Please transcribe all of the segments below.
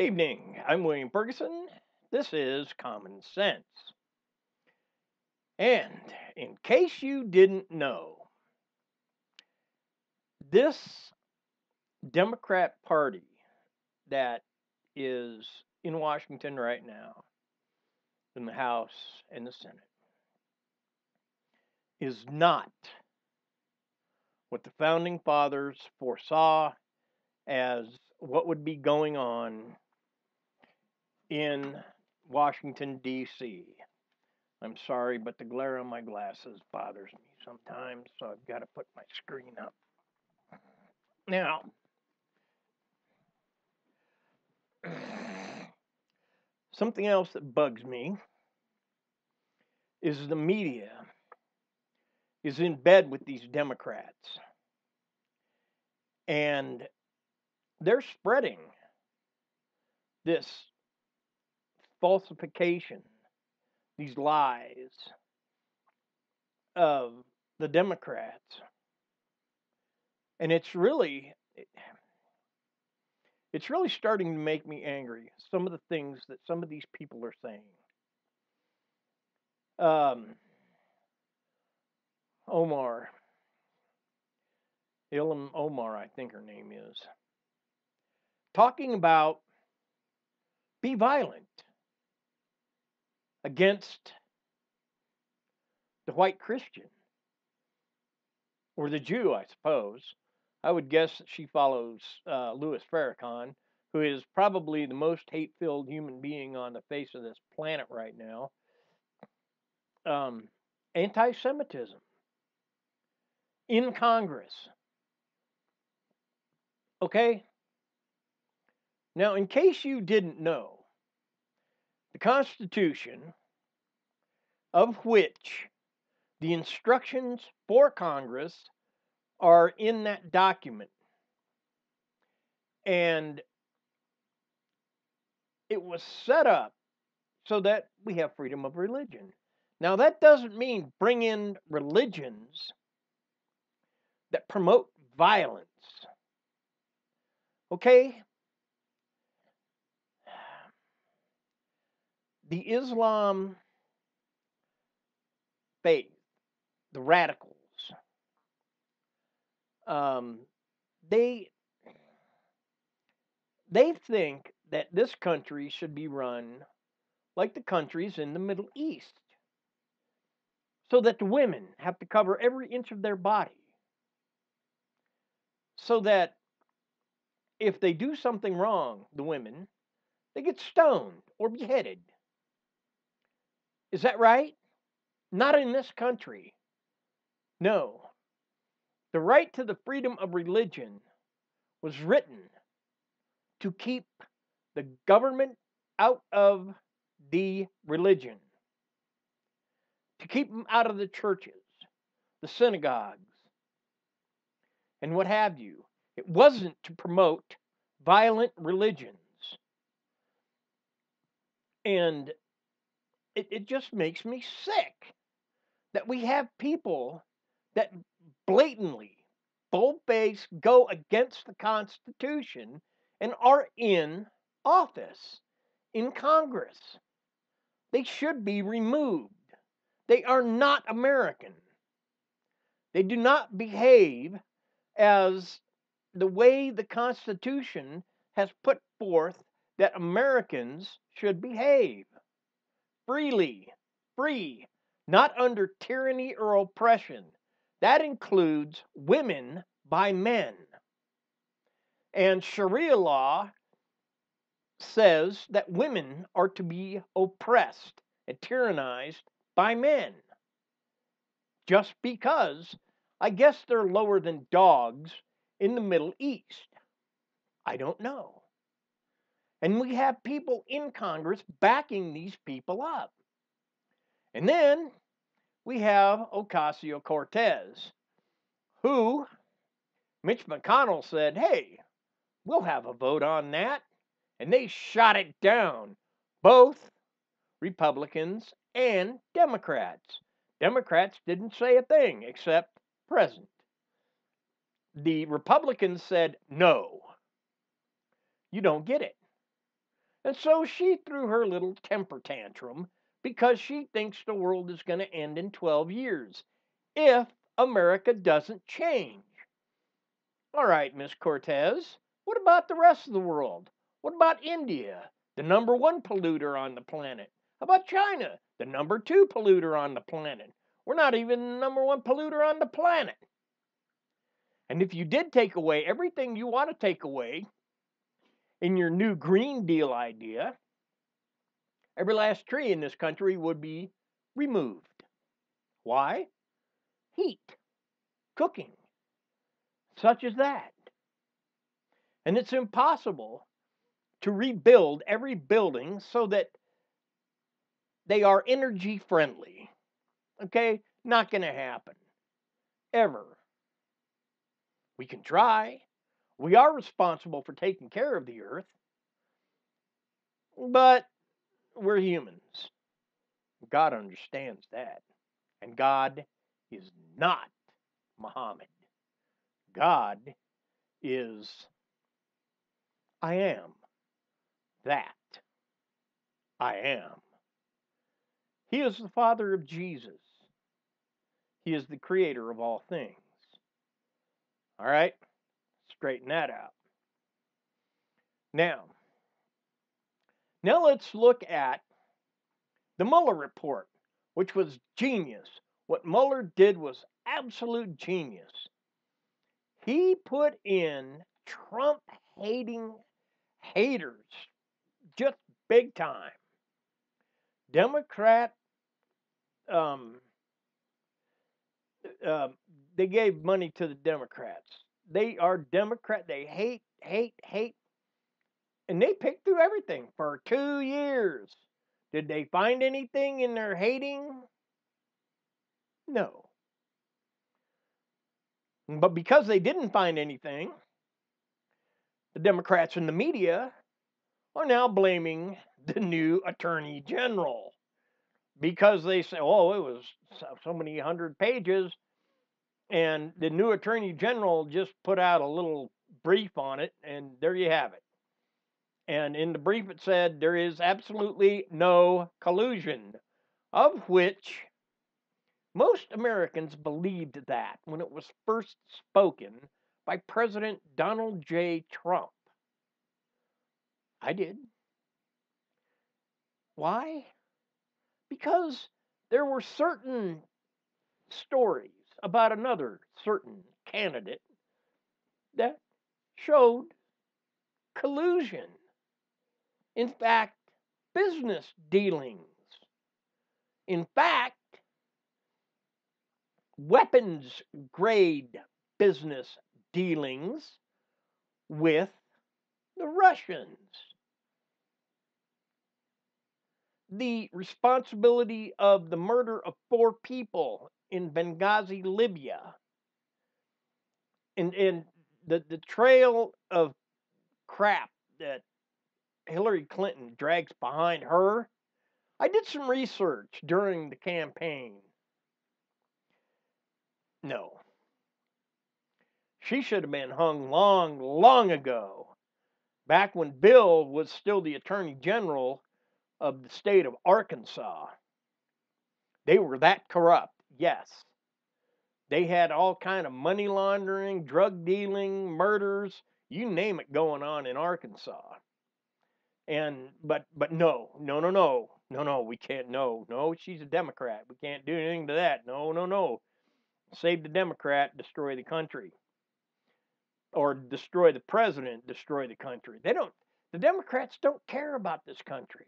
Evening. I'm William Ferguson. This is Common Sense. And in case you didn't know, this Democrat Party that is in Washington right now, in the House and the Senate, is not what the Founding Fathers foresaw as what would be going on in Washington, D.C. I'm sorry, but the glare on my glasses bothers me sometimes, so I've got to put my screen up. Now, something else that bugs me is the media is in bed with these Democrats, and they're spreading this falsification, these lies of the Democrats. And it's really starting to make me angry, some of the things that some of these people are saying. Ilham Omar, I think her name is, talking about be violent against the white Christian or the Jew, I suppose. I would guess that she follows Louis Farrakhan, who is probably the most hate-filled human being on the face of this planet right now. Anti-Semitism in Congress. Okay? Now, in case you didn't know, the Constitution, of which the instructions for Congress are in that document, and it was set up so that we have freedom of religion. Now, that doesn't mean bring in religions that promote violence. Okay? The Islam faith, the radicals, they think that this country should be run like the countries in the Middle East, so that the women have to cover every inch of their body, so that if they do something wrong, the women, they get stoned or beheaded. Is that right? Not in this country. No. The right to the freedom of religion was written to keep the government out of the religion, to keep them out of the churches, the synagogues, and what have you. It wasn't to promote violent religions. And it just makes me sick that we have people that blatantly, bold-faced, go against the Constitution and are in office, in Congress. They should be removed. They are not American. They do not behave as the way the Constitution has put forth that Americans should behave. Freely, free, not under tyranny or oppression. That includes women by men. And Sharia law says that women are to be oppressed and tyrannized by men. Just because, I guess they're lower than dogs in the Middle East. I don't know. And we have people in Congress backing these people up. And then we have Ocasio-Cortez, who Mitch McConnell said, hey, we'll have a vote on that. And they shot it down, both Republicans and Democrats. Democrats didn't say a thing except present. The Republicans said, no, you don't get it. And so she threw her little temper tantrum because she thinks the world is going to end in 12 years if America doesn't change. All right, Miss Cortez, what about the rest of the world? What about India, the number one polluter on the planet? How about China, the number two polluter on the planet? We're not even the number one polluter on the planet. And if you did take away everything you want to take away in your new Green Deal idea, every last tree in this country would be removed. Why? Heat, cooking, such as that. And it's impossible to rebuild every building so that they are energy friendly. Okay? Not going to happen. Ever. We can try. We are responsible for taking care of the earth. But we're humans. God understands that. And God is not Muhammad. God is, I am that. I am. He is the Father of Jesus. He is the creator of all things. All right? Straighten that out. Now let's look at the Mueller Report, which was genius. What Mueller did was absolute genius. He put in Trump hating haters just big time. Democrat, um, they gave money to the Democrats. They are Democrat. They hate. And they picked through everything for 2 years. Did they find anything in their hating? No. But because they didn't find anything, the Democrats and the media are now blaming the new Attorney General because they say, oh, it was so many 100 pages, and the new Attorney General just put out a little brief on it, and there you have it. And in the brief it said there is absolutely no collusion, of which most Americans believed that when it was first spoken by President Donald J. Trump. I did. Why? Because there were certain stories about another certain candidate that showed collusion. In fact, business dealings. In fact, weapons grade business dealings with the Russians. The responsibility of the murder of 4 people in Benghazi, Libya, and the trail of crap that Hillary Clinton drags behind her. I did some research during the campaign. No. She should have been hung long, long ago, back when Bill was still the Attorney General of the state of Arkansas. They were that corrupt, yes. They had all kind of money laundering, drug dealing, murders, you name it going on in Arkansas. And but no, we can't. No, she's a Democrat. We can't do anything to that. No. Save the Democrat, destroy the country. Or destroy the president, destroy the country. The Democrats don't care about this country.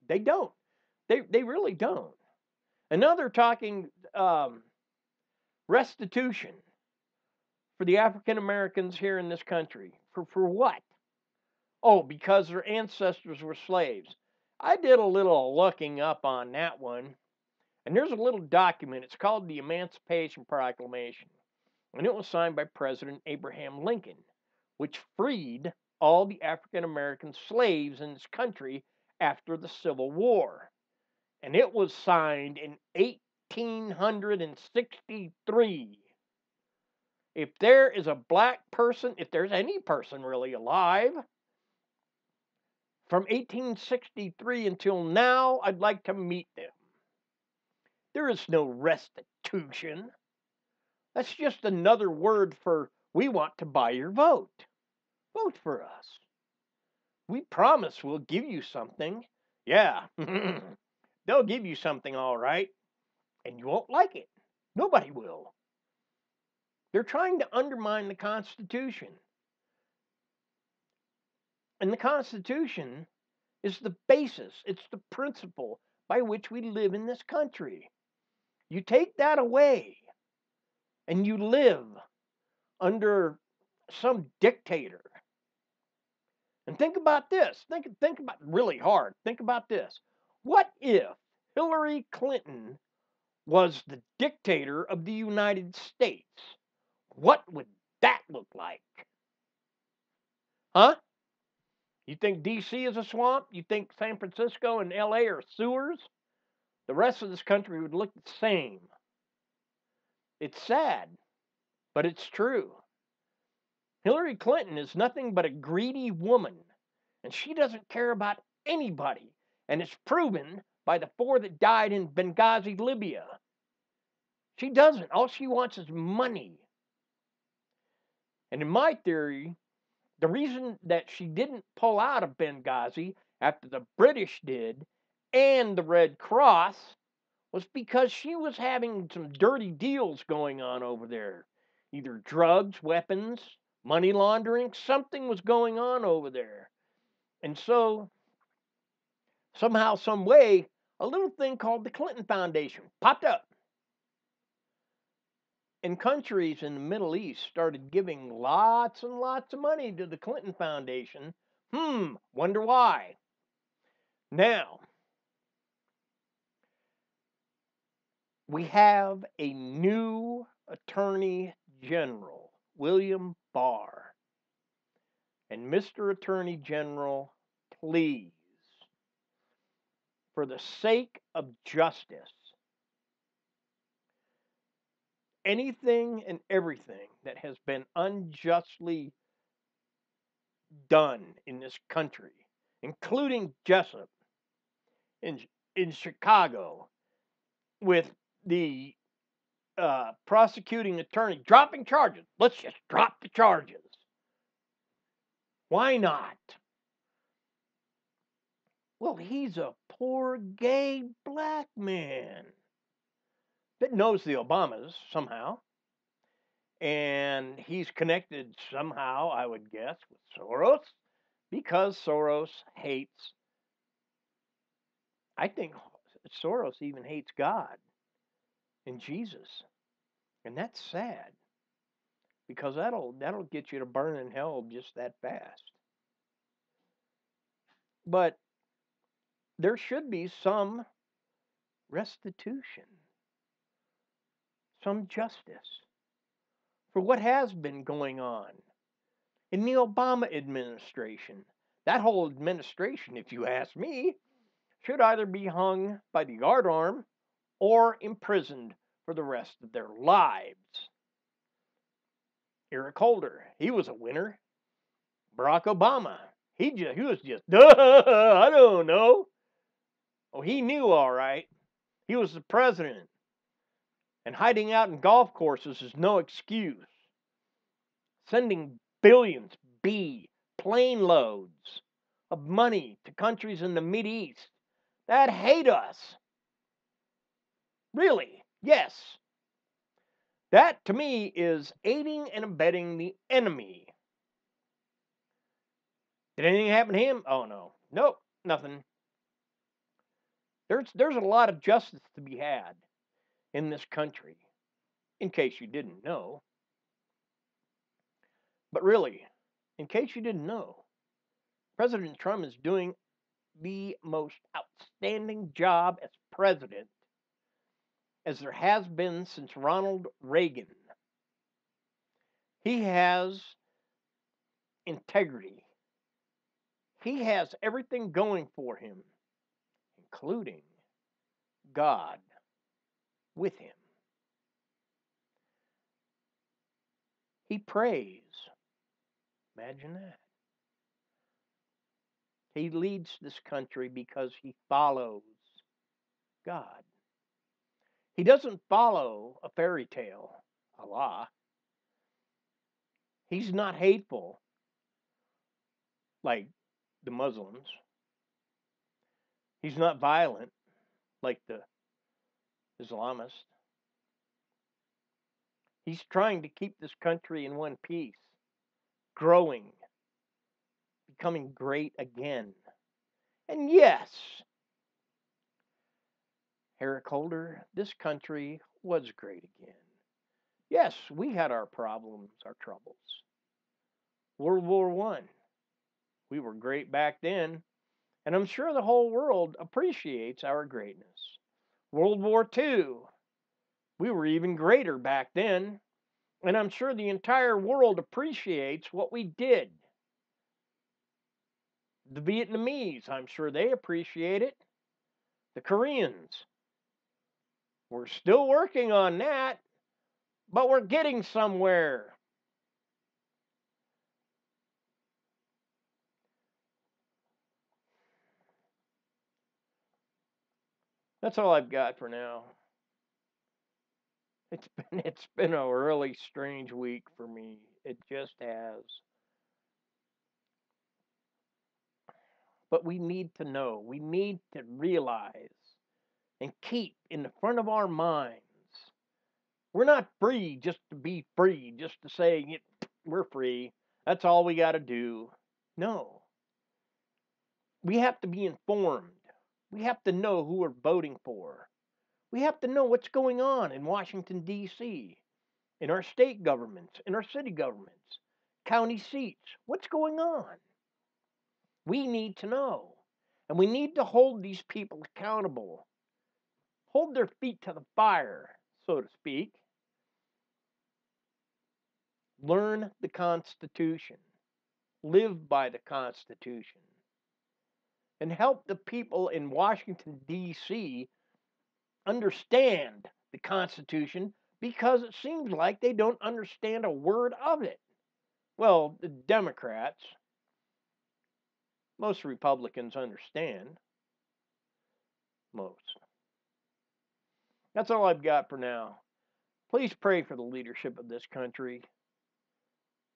They don't. They really don't. And now they're talking restitution for the African Americans here in this country. For what? Oh, because their ancestors were slaves. I did a little looking up on that one, and there's a little document. It's called the Emancipation Proclamation, and it was signed by President Abraham Lincoln, which freed all the African American slaves in this country after the Civil War. And it was signed in 1863. If there is a black person, if there's any person really alive, from 1863 until now, I'd like to meet them. There is no restitution. That's just another word for we want to buy your vote. Vote for us. We promise we'll give you something. Yeah, they'll give you something all right, and you won't like it. Nobody will. They're trying to undermine the Constitution. And the Constitution is the basis, it's the principle by which we live in this country. You take that away, and you live under some dictator. And think about this. Think about really hard. Think about this. What if Hillary Clinton was the dictator of the United States? What would that look like? Huh? You think DC is a swamp? You think San Francisco and LA are sewers? The rest of this country would look the same. It's sad, but it's true. Hillary Clinton is nothing but a greedy woman, and she doesn't care about anybody, and it's proven by the 4 that died in Benghazi, Libya. She doesn't. All she wants is money. And in my theory, the reason that she didn't pull out of Benghazi after the British did and the Red Cross was because she was having some dirty deals going on over there. Either drugs, weapons, money laundering, something was going on over there. And so, somehow, some way, a little thing called the Clinton Foundation popped up. And countries in the Middle East started giving lots and lots of money to the Clinton Foundation. Wonder why. Now, we have a new Attorney General, William Barr. And Mr. Attorney General, please, for the sake of justice, anything and everything that has been unjustly done in this country, including Jessup in Chicago, with the prosecuting attorney dropping charges. Let's just drop the charges. Why not? Well, he's a poor gay black man that knows the Obamas somehow. And he's connected somehow, I would guess, with Soros, because Soros hates, I think Soros even hates God and Jesus. And that's sad, because that'll get you to burn in hell just that fast. But there should be some restitution, some justice for what has been going on in the Obama administration. That whole administration, if you ask me, should either be hung by the yardarm or imprisoned for the rest of their lives. Eric Holder, he was a winner. Barack Obama, he was just, I don't know. Oh, he knew all right. He was the president. And hiding out in golf courses is no excuse. Sending billions, plane loads of money to countries in the Mideast that hate us. Really, yes. That, to me, is aiding and abetting the enemy. Did anything happen to him? Oh, no. Nope, nothing. There's a lot of justice to be had in this country, in case you didn't know. But really, in case you didn't know, President Trump is doing the most outstanding job as president as there has been since Ronald Reagan. He has integrity. He has everything going for him, including God with him. He prays. Imagine that. He leads this country because he follows God. He doesn't follow a fairy tale, Allah. He's not hateful like the Muslims. He's not violent like the Islamists. He's trying to keep this country in one piece, growing, becoming great again. And yes, Eric Holder, this country was great again. Yes, we had our problems, our troubles. World War One, we were great back then, and I'm sure the whole world appreciates our greatness. World War Two, we were even greater back then, and I'm sure the entire world appreciates what we did. The Vietnamese, I'm sure they appreciate it. The Koreans, we're still working on that, but we're getting somewhere. That's all I've got for now. It's been a really strange week for me. It just has. But we need to know. We need to realize and keep in the front of our minds. We're not free just to be free, just to say we're free. That's all we got to do. No. We have to be informed. We have to know who we're voting for. We have to know what's going on in Washington, D.C., in our state governments, in our city governments, county seats. What's going on? We need to know. And we need to hold these people accountable, hold their feet to the fire, so to speak. Learn the Constitution, live by the Constitution, and help the people in Washington, D.C. understand the Constitution because it seems like they don't understand a word of it. Well, the Democrats, most Republicans understand. Most. That's all I've got for now. Please pray for the leadership of this country.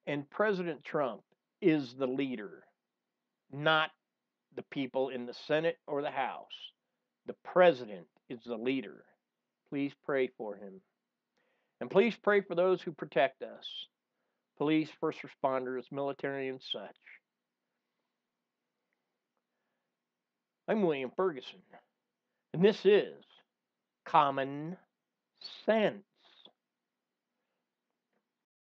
And President Trump is the leader, not the people in the Senate or the House. The president is the leader. Please pray for him. And please pray for those who protect us, police, first responders, military, and such. I'm William Ferguson, and this is Common Sense.